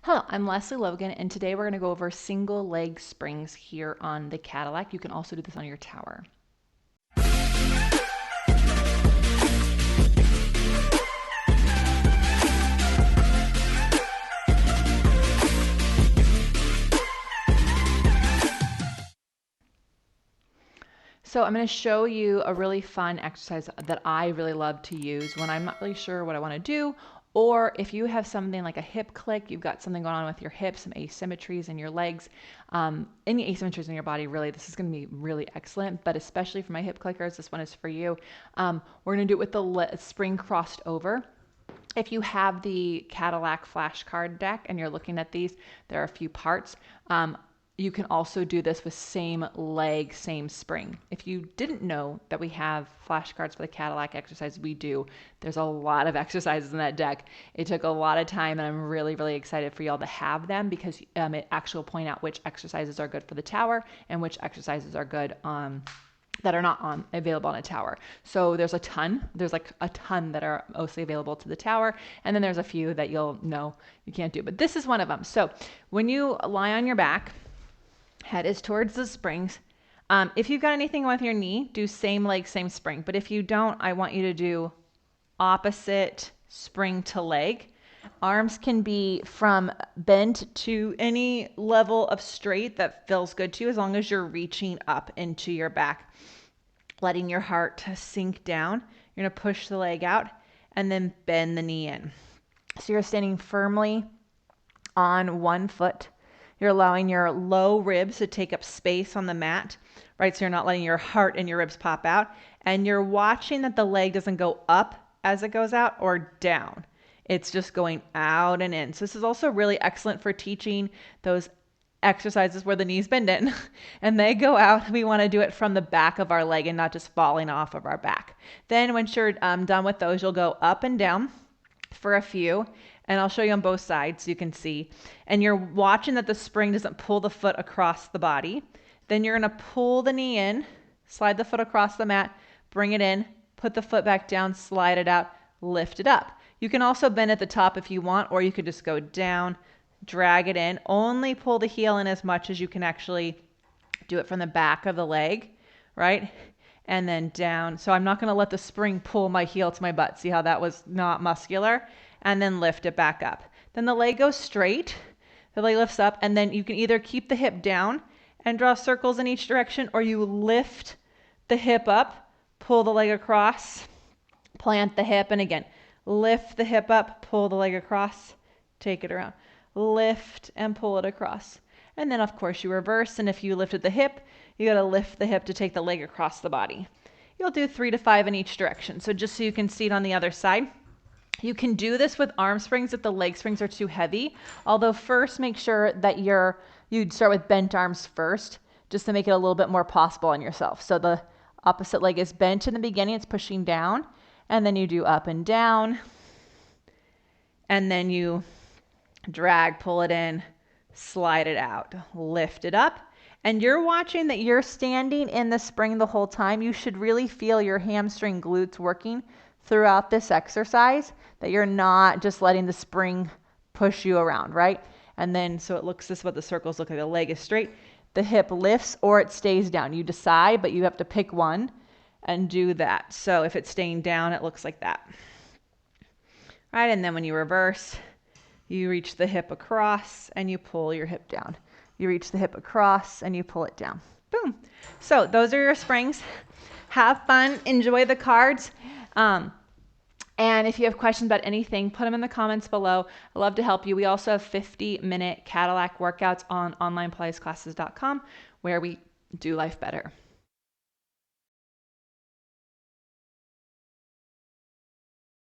Hello, I'm Lesley Logan, and today we're going to go over single leg springs here on the Cadillac. You can also do this on your tower. So I'm going to show you a really fun exercise that I really love to use when I'm not really sure what I want to do, or if you have something like a hip click, you've got something going on with your hips, some asymmetries in your legs, any asymmetries in your body, really, this is going to be really excellent, but especially for my hip clickers, this one is for you. We're going to do it with the spring crossed over. If you have the Cadillac flashcard deck and you're looking at these, there are a few parts. You can also do this with same leg, same spring. If you didn't know that we have flashcards for the Cadillac exercise, we do. There's a lot of exercises in that deck. It took a lot of time, and I'm really, really excited for y'all to have them because it actually will point out which exercises are good for the tower and which exercises are good that are not available on a tower. So there's a ton. There's like a ton that are mostly available to the tower, and then there's a few that you'll know you can't do. But this is one of them. So when you lie on your back, head is towards the springs. If you've got anything with your knee, do same leg, same spring. But if you don't, I want you to do opposite spring to leg. Arms can be from bent to any level of straight that feels good to you, as long as you're reaching up into your back, letting your heart sink down. You're going to push the leg out and then bend the knee in. So you're standing firmly on one foot. You're allowing your low ribs to take up space on the mat, right? So you're not letting your heart and your ribs pop out. And you're watching that the leg doesn't go up as it goes out or down. It's just going out and in. So this is also really excellent for teaching those exercises where the knees bend in and they go out. We want to do it from the back of our leg and not just falling off of our back. Then once you're done with those, you'll go up and down for a few. And I'll show you on both sides so you can see. And you're watching that the spring doesn't pull the foot across the body. Then you're going to pull the knee in, slide the foot across the mat, bring it in, put the foot back down, slide it out, lift it up. You can also bend at the top if you want, or you could just go down, drag it in. Only pull the heel in as much as you can actually do it from the back of the leg, right? And then down. So I'm not going to let the spring pull my heel to my butt. See how that was not muscular? And then lift it back up. Then the leg goes straight, the leg lifts up, and then you can either keep the hip down and draw circles in each direction, or you lift the hip up, pull the leg across, plant the hip, and again, lift the hip up, pull the leg across, take it around, lift and pull it across. And then of course you reverse, and if you lifted the hip, you gotta lift the hip to take the leg across the body. You'll do 3 to 5 in each direction. So just so you can see it on the other side. You can do this with arm springs if the leg springs are too heavy. Although first make sure that you'd start with bent arms first, just to make it a little bit more possible on yourself. So the opposite leg is bent in the beginning, it's pushing down, and then you do up and down, and then you drag, pull it in, slide it out, lift it up. And you're watching that you're standing in the spring the whole time. You should really feel your hamstring glutes working throughout this exercise, that you're not just letting the spring push you around, right? And then, so it looks, this is what the circles look like. The leg is straight, the hip lifts or it stays down. You decide, but you have to pick one and do that. So if it's staying down, it looks like that. Right, and then when you reverse, you reach the hip across and you pull your hip down. You reach the hip across and you pull it down. Boom. So those are your springs. Have fun, enjoy the cards. And if you have questions about anything, put them in the comments below. I love to help you. We also have 50-minute Cadillac workouts on onlinepilatesclasses.com where we do life better.